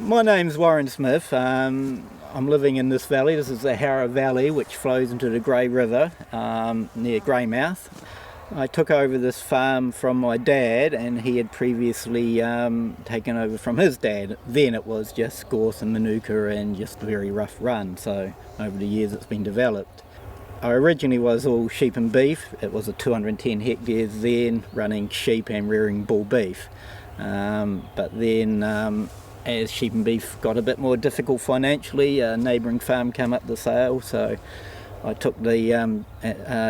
My name's Warren Smith. I'm living in this valley. This is the Harrow Valley, which flows into the Grey River near Greymouth. I took over this farm from my dad, and he had previously taken over from his dad. Then it was just gorse and manuka and just a very rough run, so over the years it's been developed. I originally was all sheep and beef. It was a 210 hectares then, running sheep and rearing bull beef. But then as sheep and beef got a bit more difficult financially, a neighbouring farm came up for sale, so I took the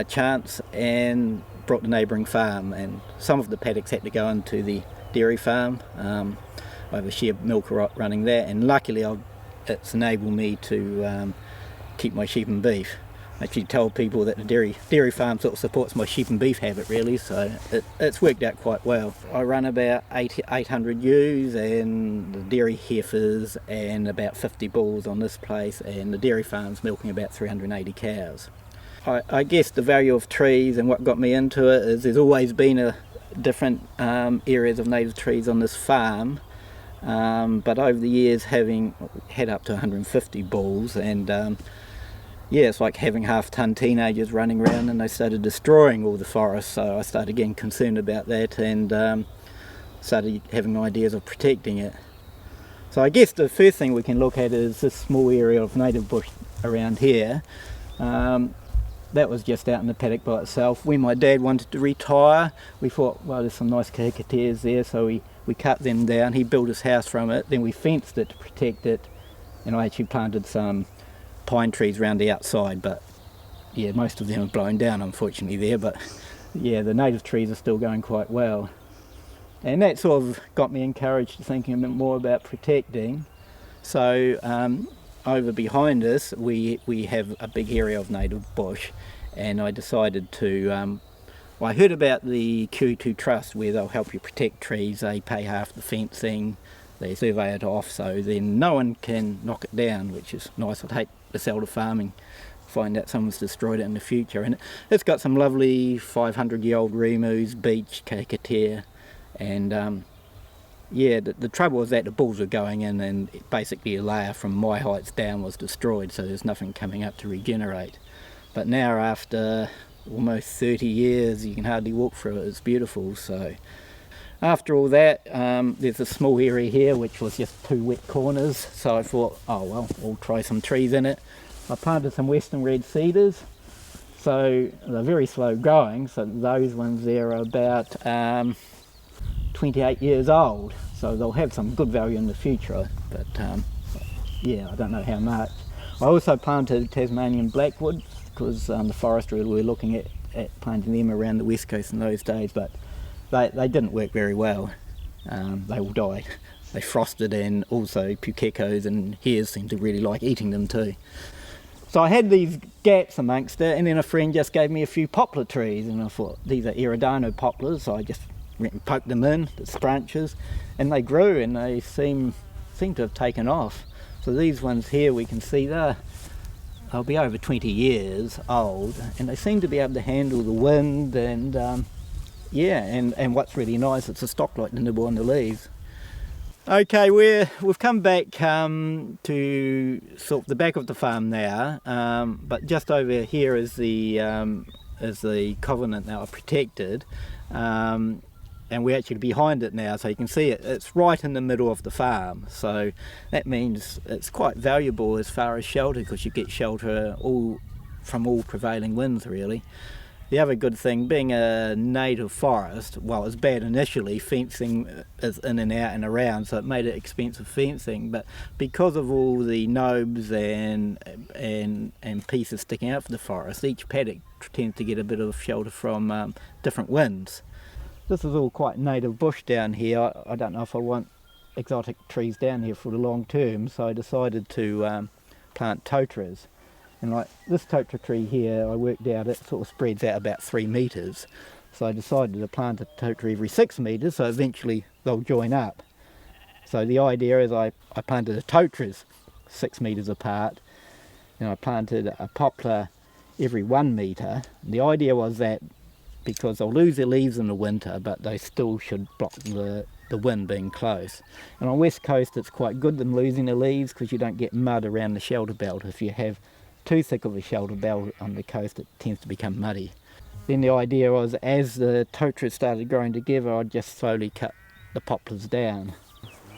chance and brought the neighbouring farm, and some of the paddocks had to go into the dairy farm. I have a shared milk running there, and luckily it's enabled me to keep my sheep and beef. I actually tell people that the dairy farm sort of supports my sheep and beef habit really, so it's worked out quite well. I run about 800 ewes and the dairy heifers and about 50 bulls on this place, and the dairy farm's milking about 380 cows. I guess the value of trees and what got me into it is there's always been different areas of native trees on this farm, but over the years having had up to 150 bulls, and yeah, it's like having half-ton teenagers running around and they started destroying all the forest, so I started getting concerned about that and started having ideas of protecting it. So I guess the first thing we can look at is this small area of native bush around here. That was just out in the paddock by itself. When my dad wanted to retire, we thought, well, there's some nice kakateas there, so we cut them down. He built his house from it, then we fenced it to protect it, and I actually planted some pine trees around the outside, but yeah, most of them are blown down unfortunately there, but yeah, the native trees are still going quite well. And that sort of got me encouraged to thinking a bit more about protecting. So over behind us we have a big area of native bush, and I decided to I heard about the Q2 Trust where they'll help you protect trees. They pay half the fencing, they survey it off, so then no one can knock it down, which is nice. I'd hate to sell to farming, find out someone's destroyed it in the future. And it's got some lovely 500-year-old remus, beech, kakatea, and yeah, the trouble was that the bulls were going in and basically a layer from my heights down was destroyed, so there's nothing coming up to regenerate. But now after almost 30 years you can hardly walk through it. It's beautiful. So after all that, there's a small area here which was just two wet corners, so I thought, oh well, we'll try some trees in it. I planted some western red cedars, so they're very slow growing, so those ones there are about 28 years old, so they'll have some good value in the future, but yeah, I don't know how much. I also planted Tasmanian blackwood, because the Forestry we were looking at planting them around the west coast in those days, but they didn't work very well. They all died. They frosted, and also pukekos and hares seemed to really like eating them too. So I had these gaps amongst it, and then a friend just gave me a few poplar trees, and I thought these are Eridano poplars, so I just went and poked them in, the branches, and they grew, and they seem to have taken off. So these ones here we can see they'll be over 20 years old, and they seem to be able to handle the wind, and yeah, and what's really nice, it's a stocklight to nibble on the leaves. Okay, we've come back to sort of the back of the farm now, but just over here is the covenant now protected, and we're actually behind it now, so you can see it's right in the middle of the farm. So that means it's quite valuable as far as shelter, because you get shelter from all prevailing winds really. The other good thing, being a native forest, well, it's bad initially, fencing is in and out and around, so it made it expensive fencing, but because of all the knobs and pieces sticking out from the forest, each paddock tends to get a bit of shelter from different winds. This is all quite native bush down here. I don't know if I want exotic trees down here for the long term, so I decided to plant totaras. And like this totara tree here, I worked out it sort of spreads out about 3 metres. So I decided to plant a totara every 6 metres, so eventually they'll join up. So the idea is I planted a totaras 6 metres apart, and I planted a poplar every 1 metre. The idea was that because they'll lose their leaves in the winter, but they still should block the the wind being close. And on West Coast it's quite good than losing the leaves because you don't get mud around the shelter belt. If you have too thick of a shelter belt on the coast, it tends to become muddy. Then the idea was, as the totaras started growing together, I'd just slowly cut the poplars down.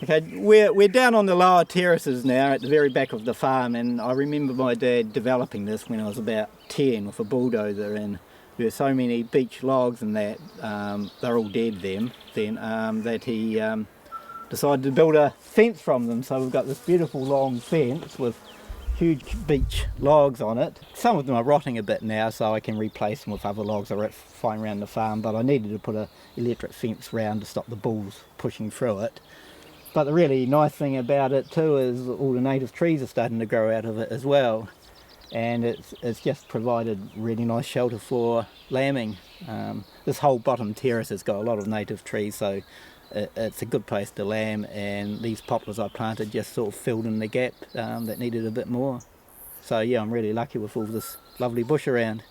Okay, we're down on the lower terraces now at the very back of the farm, and I remember my dad developing this when I was about 10 with a bulldozer, and there were so many beech logs and that, they're all dead then, that he decided to build a fence from them. So we've got this beautiful long fence with huge beech logs on it. Some of them are rotting a bit now, so I can replace them with other logs I find around the farm, but I needed to put an electric fence round to stop the bulls pushing through it. But the really nice thing about it too is all the native trees are starting to grow out of it as well, and it's just provided really nice shelter for lambing. This whole bottom terrace has got a lot of native trees, so it's a good place to lamb, and these poplars I planted just sort of filled in the gap that needed a bit more. So yeah, I'm really lucky with all this lovely bush around.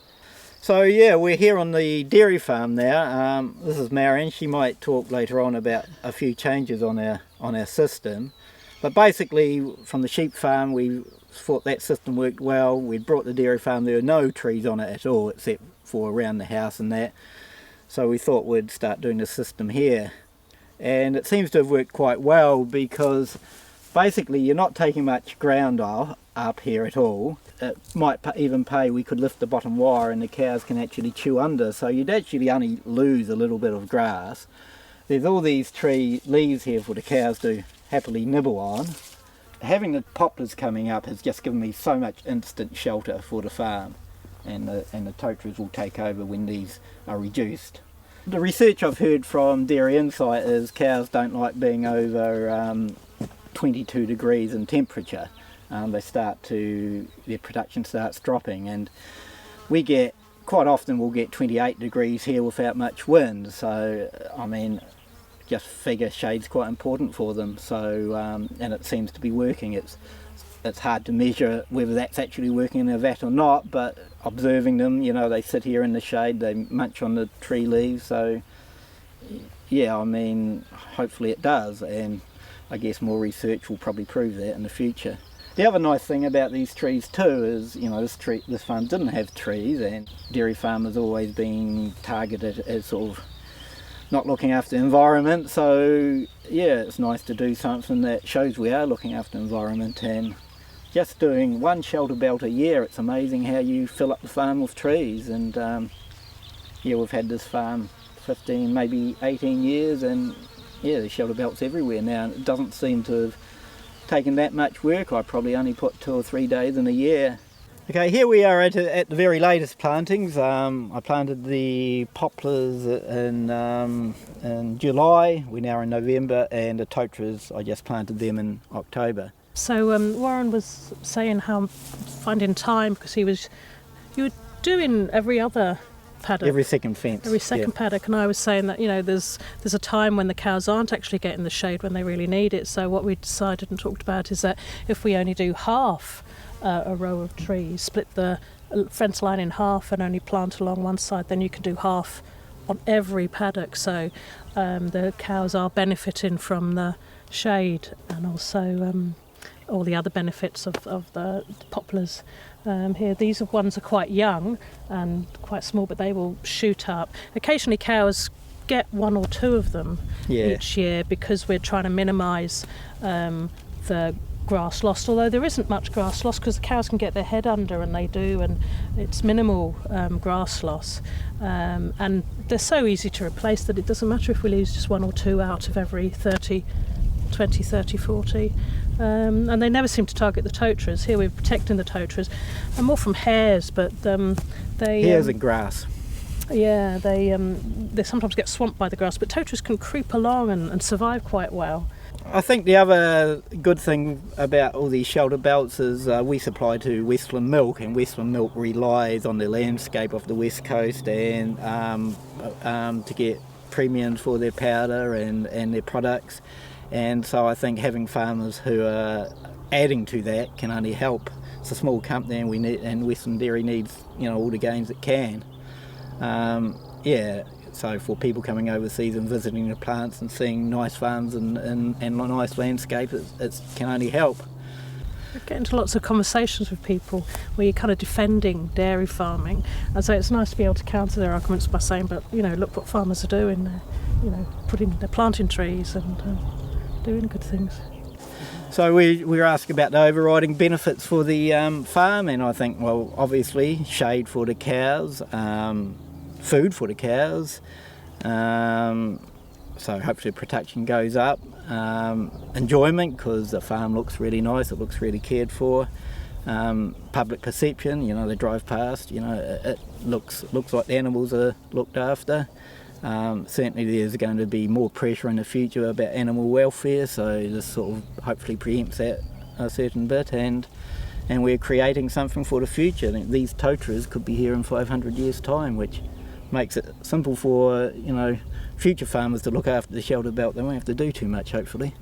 So yeah, we're here on the dairy farm now. This is Marilyn. She might talk later on about a few changes on our system. But basically from the sheep farm we thought that system worked well. We'd brought the dairy farm, there were no trees on it at all except for around the house and that. So we thought we'd start doing the system here. And it seems to have worked quite well because basically you're not taking much ground up here at all. It might even pay, we could lift the bottom wire and the cows can actually chew under, so you'd actually only lose a little bit of grass. There's all these tree leaves here for the cows to happily nibble on. Having the poplars coming up has just given me so much instant shelter for the farm, and the totaras will take over when these are reduced. The research I've heard from Dairy Insight is cows don't like being over 22 degrees in temperature. Their production starts dropping, and quite often we'll get 28 degrees here without much wind. So I mean, just figure shade's quite important for them. So and it seems to be working. It's hard to measure whether that's actually working in a vat or not, but observing them, you know, they sit here in the shade, they munch on the tree leaves, so yeah, I mean, hopefully it does, and I guess more research will probably prove that in the future. The other nice thing about these trees too is, you know, this farm didn't have trees, and dairy farmers always been targeted as sort of not looking after the environment, so yeah, it's nice to do something that shows we are looking after the environment. And just doing one shelter belt a year, it's amazing how you fill up the farm with trees. And yeah, we've had this farm 15, maybe 18 years, and yeah, there's shelter belts everywhere now. It doesn't seem to have taken that much work. I probably only put 2 or 3 days in a year. Okay, here we are at the very latest plantings. I planted the poplars in July, we're now in November, and the totaras, I just planted them in October. So Warren was saying how finding time, because you were doing every other paddock. Every second fence. Every second paddock, and I was saying that, you know, there's a time when the cows aren't actually getting the shade when they really need it. So what we decided and talked about is that if we only do half a row of trees, split the fence line in half and only plant along one side, then you can do half on every paddock. So the cows are benefiting from the shade, and also all the other benefits of the poplars. Here, these ones are quite young and quite small, but they will shoot up. Occasionally cows get 1 or 2 of them each year, because we're trying to minimise the grass loss, although there isn't much grass loss because the cows can get their head under, and they do, and it's minimal grass loss, and they're so easy to replace that it doesn't matter if we lose just 1 or 2 out of every 30, 20, 30, 40. And they never seem to target the totaras. Here we're protecting the totaras, and more from hares, but they... Hares and grass. Yeah, they sometimes get swamped by the grass, but totaras can creep along and survive quite well. I think the other good thing about all these shelter belts is we supply to Westland Milk, and Westland Milk relies on the landscape of the West Coast and to get premiums for their powder and their products. And so I think having farmers who are adding to that can only help. It's a small company, and Western Dairy needs, you know, all the gains it can. Yeah, So for people coming overseas and visiting the plants and seeing nice farms and nice landscape, it can only help. I get into lots of conversations with people where you're kind of defending dairy farming, and so it's nice to be able to counter their arguments by saying, but look what farmers are doing. They're planting trees and doing good things. So we were asked about the overriding benefits for the farm, and I think, well, obviously shade for the cows, food for the cows, so hopefully protection goes up, enjoyment because the farm looks really nice, it looks really cared for, public perception, they drive past, it looks like the animals are looked after. Certainly there's going to be more pressure in the future about animal welfare, so this sort of hopefully preempts that a certain bit, and we're creating something for the future. These totaras could be here in 500 years' time, which makes it simple for future farmers to look after the shelter belt. They won't have to do too much, hopefully.